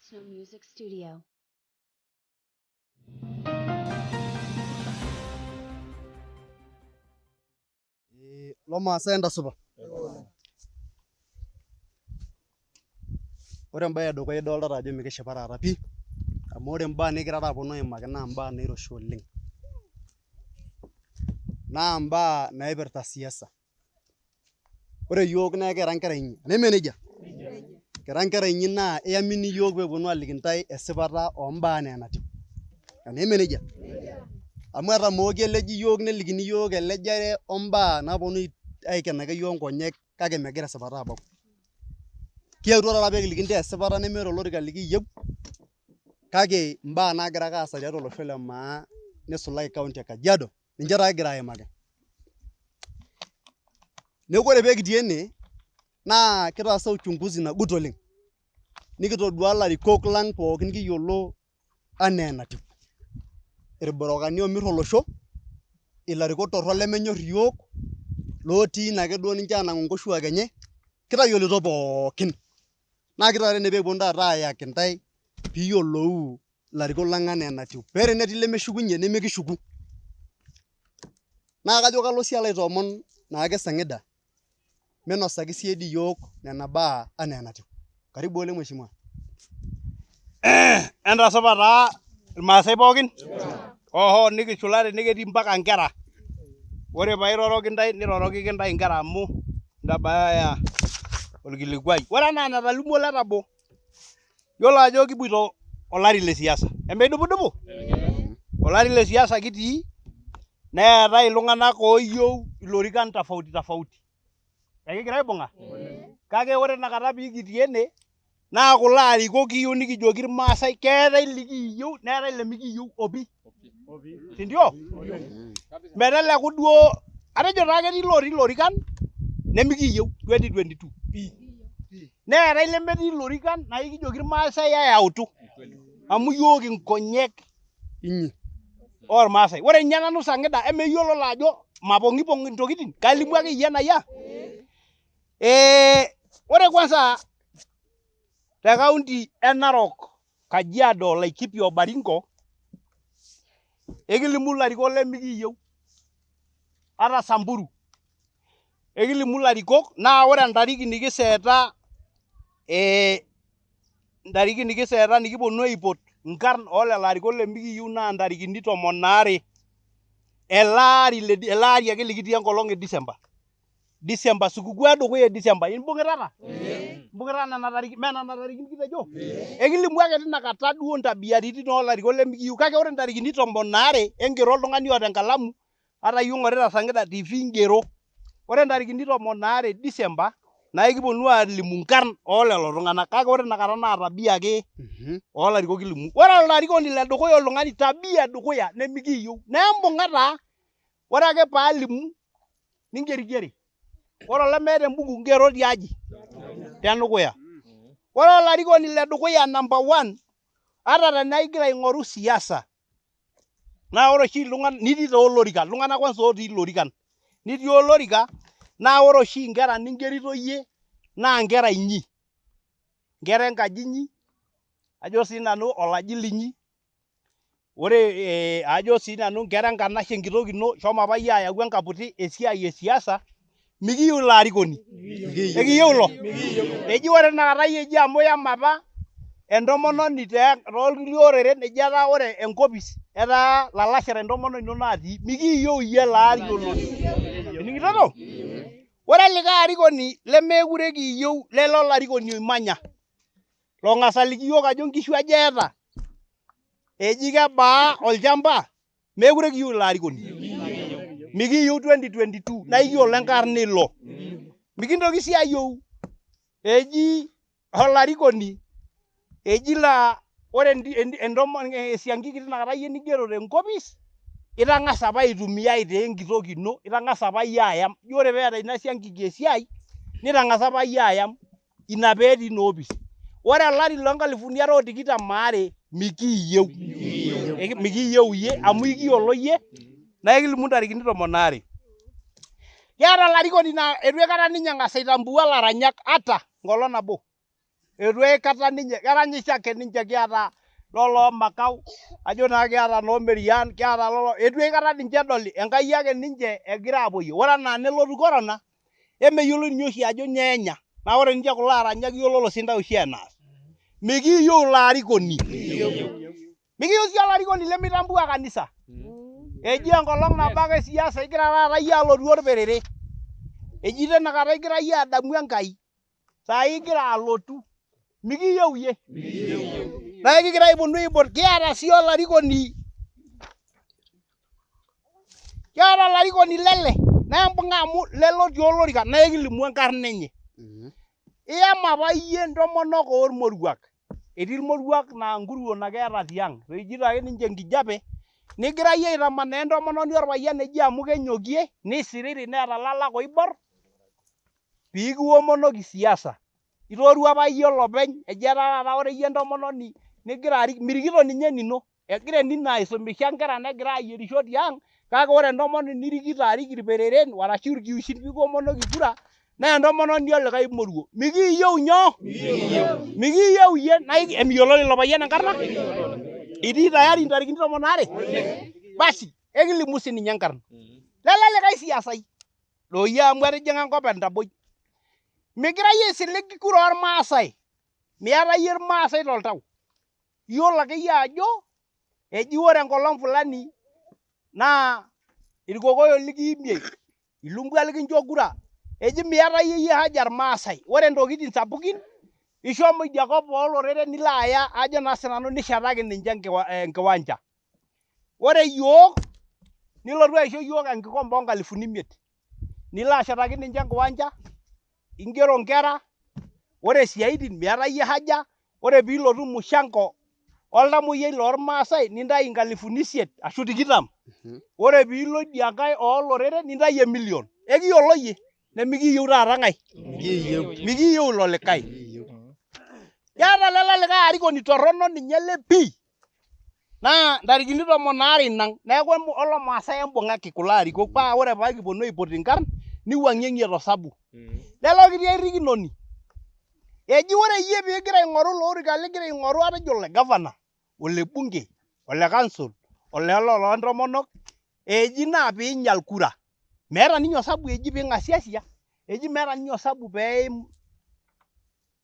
Snow Music Studio. Lo Maasai entasupa. Ore embaye edukuya idolta ajo mikishipa taata pii amu ore imbaa nikigira aaponu aimaki naa imbaa nairoshi oleng. Naa imbaa naipirta siasa. Ore iyiok naa kira nkera inyi, neme nejia? Kira nkera inyi naa iamini iyiok peeponu aliki ntae esipata ombaa enaa enatiu. Neme nejia? Amu etamooki eleji iyiok nelikini iyiok elejare ombaa naaponu aikenaki iyiok nkonyek kake megira esipata abau. Kietuo taata peekiliki ntae esipata nemeeta olorika likiyieu kake imbaa naagira ake aasa tiatua olosho le Maa nisulaki kaunti e Kajiado ninche taa kigira aimaki. Neeku ore peekitii ene naa kitaasa uchunguzi nagut oleng. Nikitodua ilarikok lang pookin kiyiolo anaa enatiu. Irburukani oomirr olosho, ilarikok torrok lemenyorr iyiok, lotii ine ake duo ninche aanang'u nkoshuak enye, kitayiolito pookin. Naa kitaara ene peekiponu taata ayaki ntae piiyiolou ilarikok lang enaa enatiu. Pee tenetii ilemeshukunye nemekishuku. Naa kajo kalo sii alo aitoomon naake Sang'ida minosaki sii dii iyiok nena baa anaa enatiu. Karibu oleng mheshimiwa. Entasupa taa irmaasai pookin? Oho nikishula tene ketii mpaka nkera. Ore pairoroki ntae nirorokiki ntae nkera amu ntabaya orkilikuai. Ore enaa enatolimuo Letabo, yiolo ajo kibuito olari le siasa. Emeidupudupu? Olari le siasa kitii neetae iltung'anak ooyieu ilorikan tofauti tofauti. Ekigira aibung'a? Kake ore inakata piikitii ene naa kulo arikok kiyieu nikijoki irmaasai keetae likiyieu neetae lemikiyieu opi. Sindio? Meteleku duo atejo taa ketii lotii ilorikan nemikiyieu 2022 pii. Neetae lemetii ilorikan naa ikijoki irmaasai ayautu amu iyiok inkonyek inyi ormaasai. Ore ninye nanu Sang'ida emeyiolo ajo mapong'ipong' intokitin kalimu ake iyie enayia. Ore kwanza te kaunti e Narok, Kajiado, Laikipia o Baringo ekilimu ilarikok lemikiyieu ata Samburu. Ekilimu ilarikok naa ore entariki nikiseeta nikiponu aipot inkarn oolelo arikok lemikiyieu naa ntarikini 12 ele ari ake likitii enkolong' e December, supukuu edukuya e December. Imbung'itata? Imbung'ita nena tarikini, mee nena tarikini kitejo? Ekilimu ake tinakata duo ntabiaritin oolarikok lemikiyieu kake ore ntarikini 12 engero oltung'ani oota enkalamu ata iyie ing'orita Sang'ida TV ingero. Ore ntarikini 12 December naa ekiponu aalimu nkarn oolelo tung'anak kake ore inakata naa tabia ake oolarikok kilimu. Ore olarikoni ledukuya oltung'ani tabia edukuya nemikiyieu nembung'a taa. Ore ake paalimu ningerigeri. Ore olemeeta embuku ngero tiaji tedukuya. Ore olarikoni ledukuya number 1 ata tenaa igira aing'oru siasa naa ore oshi iltung'anak nitii taa olorika, iltung'anak kwanza otii ilorikan. Nitii olorika naa ore oshi inkera ningerito iyie naa nkera inyi. Nkera enkaji inyi, ajo sii nanu olaji linyi. Ore ajo sii nanu nkera enkanashe enkitok ino shomo apa iyie ayau enkaputi esiai e siasa. Mikiyieu ilo arikoni. Ekiyieu ilo? Eji ore tinakata iyie eji amu iyama apa entomononi toolkulie oreren eji etaa ore enkopis etaa lalashera entomononi ino natii. Mikiyieu iyie ilo arikoni. Ening'itoto? Ore likae arikoni lemeekure kiyieu lele olarikoni oimanya. Long'as aliki iyiok ajo nkishu aja eeta. Eji kebaa olchamba, meekure kiyieu ilo arikoni. Mikiyieu 2022 naa ikiyiolo enkarna ilo. Mikintoki sii ayieu eji olarikoni eji laa ore esiankiki tinakata iyie nigero tenkopis itang'asa apa aitumia aitaa enkitok ino, itang'asa apa iyie ayam. Ore peeta ina siankiki esiai nitang'asa apa iyie ayam ina peetii ina opis. Ore olari loo 2022 mikiyieu. Mikiyieu iyie amu ikiyiolo iyie naa ekilimu ntarikini 12. Keeta olarikoni naa eitu aikata ninye eng'as aitambua laranyak ata enkolong' nabo. Eitu aikata ninche, keranyisho ake ninche kiata lolo Makau, ajo naa kiata noo Merian, kiata lolo, eitu aikata ninche edoli, Enkai ake ninche egira aapoyie. Ore enaa nelotu corona, emeyioloi ninye oshi ajo nyeenya. Naa ore ninche kulo aranyak iyiololo sintai oshi enaas. Mikiyieu ilo arikoni. Mikiyieu sii olarikoni lemitambua kanisa. Eji enkolong nabo ake siasa igira taata iyie alotu orperere. Eji tenakata igira iyie adamu Enkai. Saai igira alotu. Mikiyieu iyie. Naa kigira aiponu aipot, kiata sii olarikoni. Kiata olarikoni lele. Naa imbung'a amu lele otii olorika naa ekilimu enkarna enye. Iyama apa iyie intomonok ormoruak. Etii irmoruak naa nkuruon ake eeta tiang'. Ejito ake ninche enkijape. Nigira iyie aitamanaa entomononi orpayian eji amu kenyokie, nisiriri neeta lalak oibor, piikiwomonoki siasa. Itorua apa iyie olopeny, eji taata ore iyie entomononi nigira arik, mirikito ninye enino. Egira enino aisumisha nkera negira ayierisho tiang', kake ore entomononi nirikito arik irpereren arashu irkiushin piikiwomonoki kura, naa entomononi olikae moruo. Mikiyieu nyoo? Mikiyieu iyie. Emiyiolou ilo payian enkarna? Itii tayari ntarikini 12? Basi, ekilimu sininye enkarna. Lele likae siasai. Doi amu etijing'a enkop entaboi. Migira iyie aisilig kura ormaasai. Miata iyie irmaasai toltau. Iyiolo ake iyie ajo, eji ore enkolong fulani naa irkokoyo likiimie, ilumbwa likincho kura. Eji miata iyie haja irmaasai. Ore ntokitin sapukin, ishomo idia kop oloreren nilo aya ajo naa sinanu nishetaki ninche enkiwanja. Ore iyiok, nilotu aisho iyiok enkikombe o5,000. Nilo ashetaki ninche enkiwanja, ingero nkera, ore siaitin miata iyie haja, ore piilotu mushango oltamoyiai lormaasai nintai 8,000 ashu 20. Ore piilo idia nkae oloreren nintai 1,000,000. Ekiyiolo iyie. Nemikiyieu taata ng'ae. Mikiyieu ilo likae. Kiata lele likae arikoni torrono ninye le pii. Naa ntarikini 12 inang'. Neeku olomaasai embung'aki kulo arikok paa ore paakiponu aipot inkarn, niwuang'ieng'ie tosabu. Lelo kitii erikinoni. Eji ore iyie piigira aing'oru loorika ligira aing'oru atejo ole gavana, ole bunge, ole council, ole loontomonok, eji naa piinyal kura. Meeta ninye osabu eji piing'asiasia, eji meeta ninye osabu peim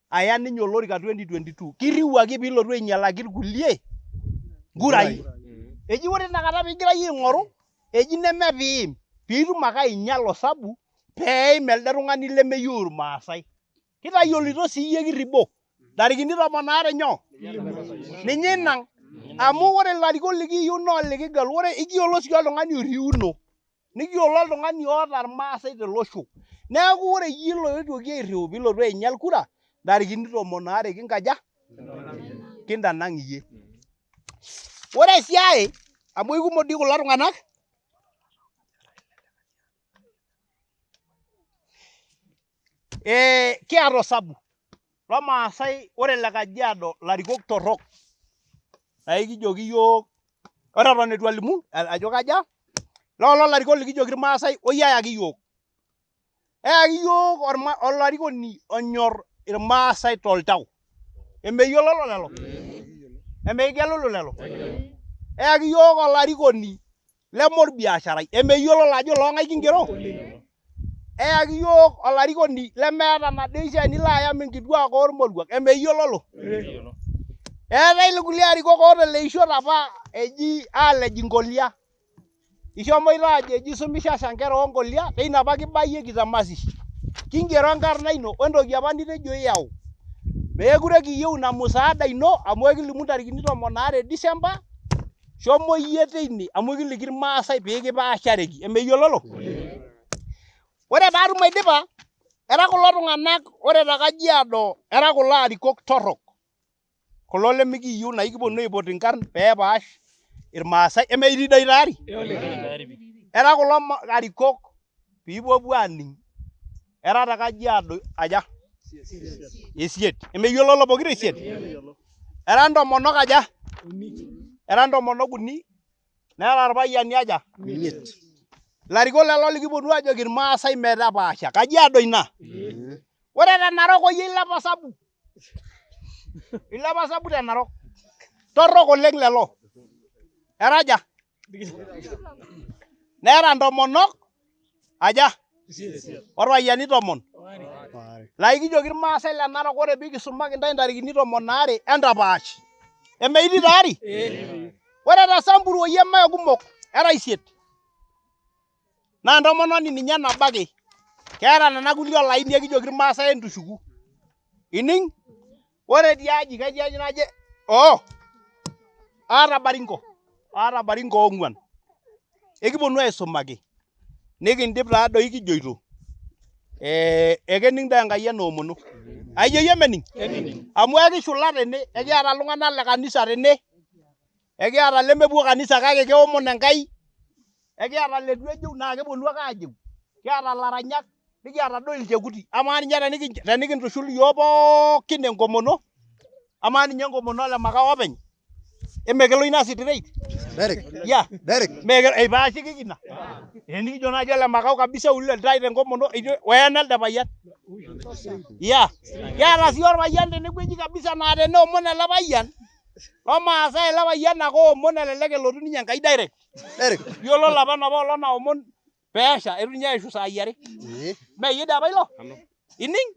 aya ninye olorika 2022. Kiriu ake piilotu ainyalaki irkulie nkurai. Eji ore tinakata piigira iyie aing'oru, eji neme piim, piitum ake ainyal osabu peim elde tung'ani lemeyieu irmaasai. Kitayiolito sii iyie kiribo. Ntarikini 12 nyoo? Ninye inang'. Amu ore ilarikok likiyieu naa likigelu. Ore ikiyiolo sii oltung'ani oiriuno. Nikiyiolo oltung'ani oota irmaasai tolosho. Neeku ore iyie loetuoki airriu piilotu ainyal kura, ntarikini 12 kinkaja? Kintanang' iyie. Ore sii ai, amu ikumok dii kulo tung'anak, kiata osabu. Lomaasai ore le Kajiado larikok torrok. Aikijoki yiok, ore eton eitu alimu ajo kaja, lolo larikok likijoki irmaasai oiyayaki yiok. Eyaki yiok olarikoni onyor irmaasai toltau. Emeyiololo lelo? Emeigelulu lelo? Eyaki yiok olarikoni lemorbiasharai. Emeyiololo ajo loong'ae kingero? Eyaki yiok olarikoni lemeeta nadeisha nilo ayam inkituak ormoruak. Emeyiololo? Eetai ilkulie arikok ooteleishote apa eji alej inkolia. Ishomoita ajo eji sumishasha nkera onkolia, teina apa kibayieki te masishi. Kingero enkarna ino wentoki apa nitejo iyau. Meekure kiyieu ina musaada ino amu ekilimu ntarikini 12 Disemba, shomo iyie teine amu kiliki irmaasai piikipaashareki. Emeyiololo? Ore paatum aidipa, era kulo tung'anak ore te Kajiado era kulo arikok torrok. Kulo lemikiyieu naa ikiponu aipot inkarn peepaash irmaasai. Emeitii doi tayari? Era kulo arikok piipuopuo aaning'. Era te Kajiado aja? 8. Emeyiololo pokira 8? Era ntomonok aja? 3. Era ntomonok 3. Neeta irpayiani aja? 5. Larikok lelo likiponu ajoki irmaasai metapaasha. Kajiado ina? Ore te Narok oyie ilepa osabu. Ilepa sabut enarok. Torrok oleng lelo. Eraja. Neera ntomonok aja. Orpayiani 10. Laa ikijoki irmaasai le Narok ore pikisumaki ntae ntarikini 12 entapaash. Emeiti taari? Ore te Samburu oyie mee kumok, era 8. Naa ntomononi ninye nabo ake. Keeta nena kulie olaini ekijoki irmaasai entushuku. Ining? Ore tiaji ketii aji naje aata baringo 4. Ekiponu aisumaki. Nikindip taadoi kijoito. Ekening' doi Enkai enoomono. Aijo yie mening? Amu ekishula tene, ekiata iltung'anak le kanisa tene. Ekiata lemepuo kanisa kake keomon Enkai. Ekiata letu ejeu naa keponu ake aajeu. Kiata laranyak, nikiata doi ilchekuti. Amaa ninye tenikintushul iyiok pookin enkomono, amaa ninye enkomono Lemaa openy, emekelo ina straight? Derek. Ya. Derek. Eipaashiki kina. Enikijo naaji Lemaa kabisa ule ntae tenkomono, weena elde payian. Ya. Kiata sii orpayian tenewueji kabisa naa teneomon ele payian, lomaasai ele payian ake oomon elelek elotu ninye Enkai direct. Derek. Yiolo olapa olong naomon peesha, eitu ninye eishu saa 2. Meyie dii apa ilo? Ining?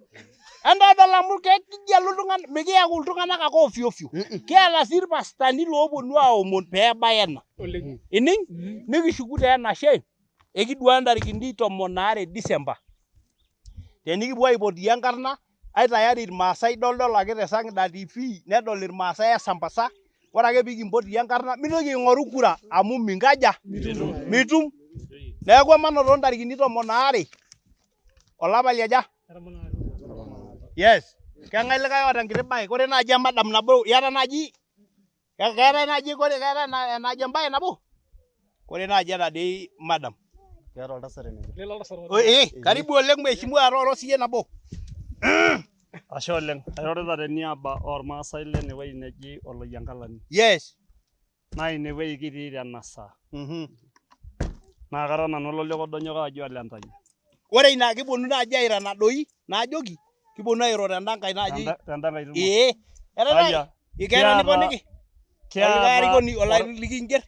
Entadol amu kegelu iltung'anak, mikiyaku iltung'anak ake ofyo. Kiata sii irpastani looponu aomon peebaya ena. Ining? Nikishuku taa enashe, ekidua ntarikini 12 Disemba. Tenikipuo aipotie enkarna, aitayari irmaasai dol ake te Sangida TV, nedol irmaasai esambasa. Ore ake pikimpotie enkarna, mitoki aing'oru kura amu minkaja? Mitum. Neeku emanoto ntarikini 12 olapa liaja? Yes. Keng'ae likae oota enkiti bae? Kore naaji emadam nabo, iyata naaji? Keetae naaji enaaji embae nabo? Kore naaji ena dii madam. Keeta oltasat ene. Karibu oleng mheshimiwa atooro siye nabo. Ashe oleng. Airorita teniaba ormaasai lenewueji neji Oloyiankalani. Yes. Naa inewueji kitii tena saa. Naa kara nanu ololikodonyok ajo Olentanya. Ore ina kiponu naaji airo enadoi naajoki kiponu airo tendankai naaji. Tendankai tumo. Etaa ikeeta niponiki? Olikae arikoni likinger?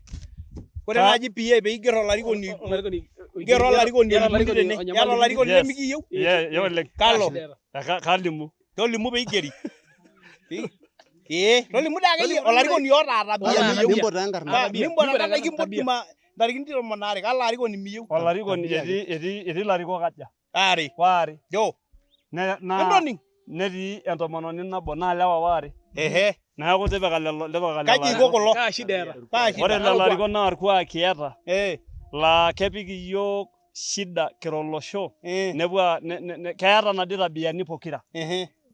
Ore naaji PA peiger olarikoni. Iger olarikoni tene. Iyata olarikoni lemikiyieu? Ye oleng. Kalo? Kalimu. Tolimu peigeri. Tolimu dake yie olarikoni oota tabia. Nimpot enkarna. Nimpot enkarna kimpot ntarikini 12 kalo arikoni miyieu? Olarikoni etii larikok aja? Waare. Jo. Entoning? Netii entomononi nabo naa lewa waare. Neeku tipika lelo. Kaji iko kulo? Ore lelo arikok naa orkuak kiata. Laa kepik iyiok shida kira olosho. Keeta nadi tabiani pokira.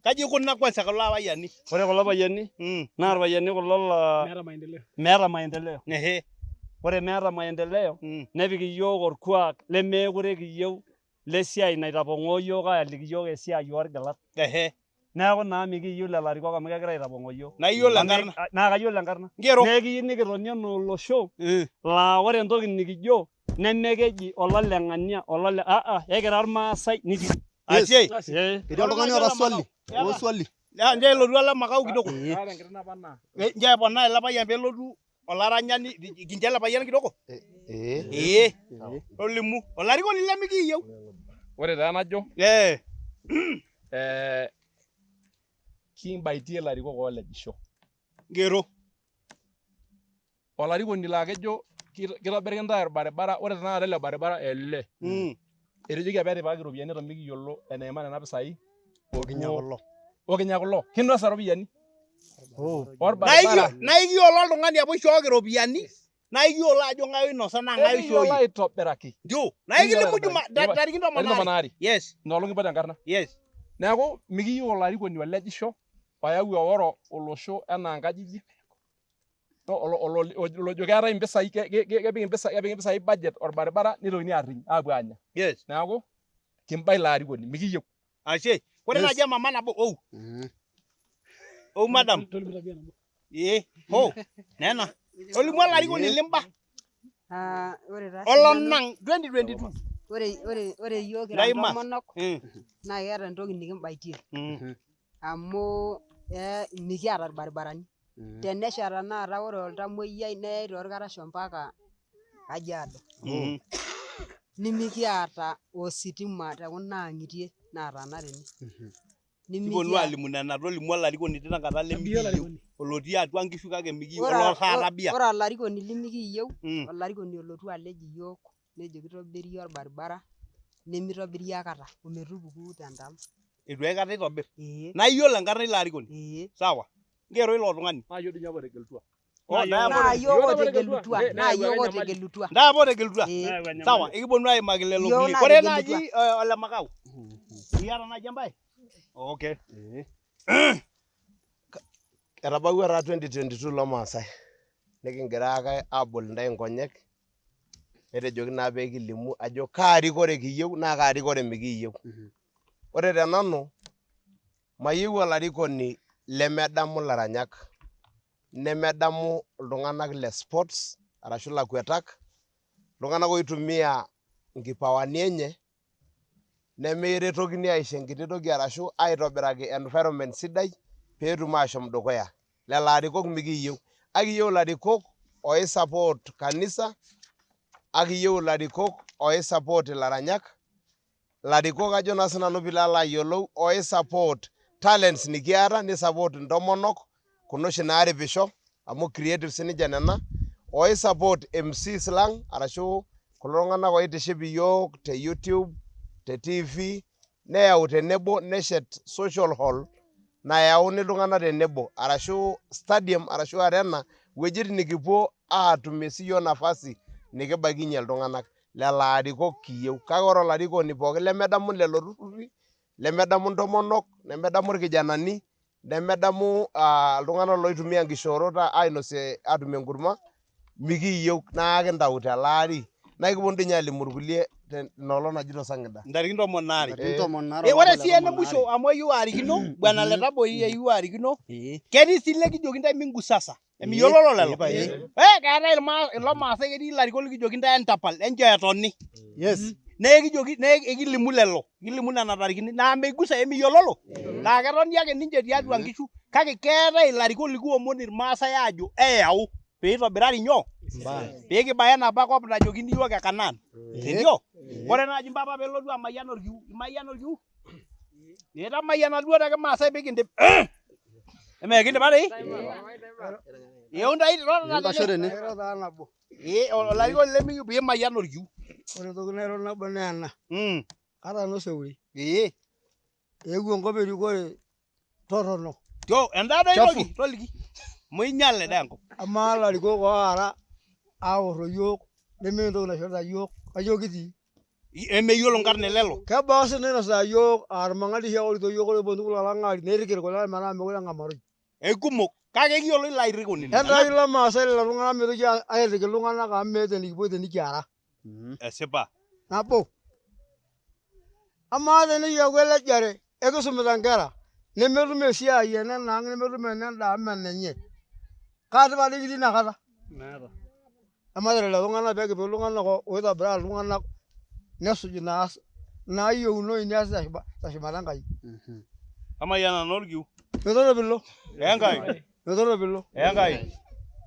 Kaji ikuna kwanza kulo payiani? Ore kulo payiani naa irpayiani kulo laa meeta maendeleo. Ore meeta maendeleo nepik iyiok orkuak lemeekure kiyieu lesiai naitapong'oo iyiok aaliki iyiok esiai orgilat. Neeku naa mikiyieu lelo arikok amu kegira aitapong'oo iyiok. Naa iyiolo enkarna? Naa kayiolo enkarna. Nekiyieu nikitoni enaa olosho laa ore entoki nikijo nemekeji olaleng'ania ekira irmaasai nikijo. Ashe. Etii oltung'ani oota swali. Nje elotu Lemaa kidogo. Nje eponaa ele payian peelotu olaranyani kincho ele payian kidogo. Tolimu. Olarikoni lemikiyieu. Ore taa najo kimbaitie ilarikok oolejisho. Ngero. Olarikoni laa kejo kitobiraki ntae orbaribara, ore tenakata ele baribara ele. Etejoki apa etipikaki iropiyiani eton mikiyiolo eneima nena pisai. Okinya kulo. Kinosa iropiyiani. Naa ikiyiolo oltung'ani apa oishooki iropiyiani, naa ikiyiolo ajo ng'ae oinosa naa ng'ae oishooyie. Ekiyiolo aitobiraki. Jo, naa ikilimu ntarikini 12. Yes. Ina olong kimpot enkarna. Yes. Neeku mikiyieu olarikoni olejisho oyau eoro olosho enaa nkajijik. Olojo keetae impisai, kepik impisai budget orbaribara nitokini arriny aapuo aanya. Yes. Neeku kimbai ilo arikoni mikiyieu. Ashe. Ore naaji emama nabo madam. Nena. Olimu olarikoni limba. Olonang 2022. Ore iyiok kira ntomonok naa keeta entoki nikimbaitie. Amu mikiata irbaribarani. Tenesha tanakata ore oltamoyiai neyai torkarasha mpaka Kajiado. Nimikiata ositima tekuna ang'itie nataana tene. Kiponu alimu nena tolimu olarikoni tinakata lemikiyieu olotii atua nkishu kake mikiyieu olotaa tabia. Ore olarikoni limikiyieu, olarikoni olotu alej iyiok nejo kitobiri orbaribara nemitobiri akata ometupuku tendalo. Eitu aikata itobir. Na iyiolo enkarna ilo arikoni. Sawa. Ngero ilo tung'ani. Naa iyiok dinyo otegelutua. Naa iyiok otegelutua. Naa iyiok otegelutua. Ndaa otegelutua. Sawa, ikiponu aimaki lelo kulie. Ore naaji ole Makau. Iyata naaji embaye? Okay. Etabawua taa 2022 lo Maasai. Nikingira ake abol ntae nkonyek. Netejoki naa pee kilimu ajo kaarikore kiyieu naa kaarikore mikiyieu. Ore tenanu mayieu olarikoni lemedamu laranyak, nemedamu iltung'anak le sports arashu lakwetak, iltung'anak oitumia nkipawani enye nemeretokini aisho enkiti toki arashu aitobiraki environment sidai peetum ashom dukuya. Lelo arikok mikiyieu. Akiyieu ilarikok oi-support kanisa, akiyieu ilarikok oi-support ilaranyak, larikok ajo naa sinanu piilo ayiolou oi-support talents nikiata, ni-support intomonok kuna oshi naaripisho amu creative sininche nena, oi-support MCs lang arashu kulo tung'anak oitiship iyiok te YouTube, te TV, neyau tenebo neshet social hall nayauni iltung'anak tenebo arashu stadium arashu arena wuejitin nikipuo aatumie siyiok nafasi nikibaikinye iltung'anak. Lelo arikok kiyieu. Kake ore olarikoni pookin lemedamu lelo turrurri, lemedamu ntomonok, nemedamu irkijanani, nemedamu iltung'anak loitumia nkishoorot ainosie atumie enkurma, mikiyieu naa kintau tele ari. Naa ikiponu dii nye alimu irkulie inoolong' najito Sang'ida. Ntarikini 12. Ore sii ene musho amu eyieu aarikino, bwana Letaboi eyieu aarikino, ketii sii lekijoki ntae mingusasa. Emiyiololo lelo. Keetae ilo Maasai ketii ilarikok likijoki ntae entapal, enchoo etoni. Yes. Nekijoki ekilimu lelo, kilimu nena tarikini naa meigusa emiyiololo. Naa ketoni ake ninche tiatua nkishu, kake keetae ilarikok likiomon irmaasai aajo eyau peitobirari nyoo? Peekibaya enapa kop najokini yiok e Kanaan. Ndio? Ore naaji mpapa peelotu amayian orkiu, imayian orkiu? Itamayiana duo te Kimaasai pikindip. Emekindip atei? Iyieu ntae Entasho tene. olarikoni lemiyieu piimayian orkiu. Ore toki nairo nabo naa ena. Ata noseuri. Eewuo enkop erikore torrono. Endaa doi toki, toliki. Moinyale daa enkop. Amaa larikok oara aorro yiok nementoki naishorita yiok, kayiok kitii. Emeyiolo nkarn lelo. Kebaa sii nainosaa yiok irmang'ati oshi eorito yiok ore eponu kulo lang'ari neriki irkulie metaa mekure eng'amaroi. Kumok, kake kiyiolo ilo airikoni. Entaki ilo Maasai lelo tung'anak mitoki airiki iltung'anak amu meeta enikipuo tenikiara. Esipa. Nabo. Amaa tenikiaku elejare ekisumita nkera nemetum esiai enenang' nemetum enendaa amu menenye. Kaa tipat kitii inakata? Meeta. Amaa lelo tung'anak peekipik iltung'anak oitobiraa iltung'anak nesuj naayieunoyu neas teshumata Enkai. Amayiana norkiu. Metoropilo. Enkai. Metoropilo. Enkai.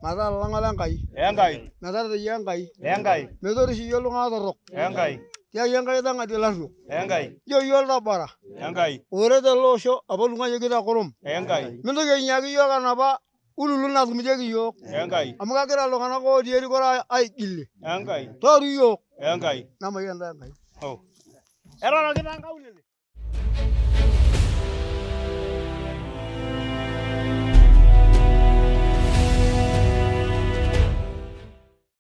Mataa olang'ole Enkai. Enkai. Metareteyie Enkai. Enkai. Metorish iyiok iltung'anak torrok. Enkai. Tiaki Enkai tang'atie ilarruok. Enkai. Ijo iyiok tabara. Enkai. Oret ele osho apa oltung'ani te kurum. Enkai. Mintoki ainyiaki iyiok enapa ululu natumitieki iyiok. Enkai. Amu kegira iltung'anak otii erikore aigilie. Enkai. Tooru iyiok. Enkai. Namayian taa Enkai. Eton ake taa nkaulele.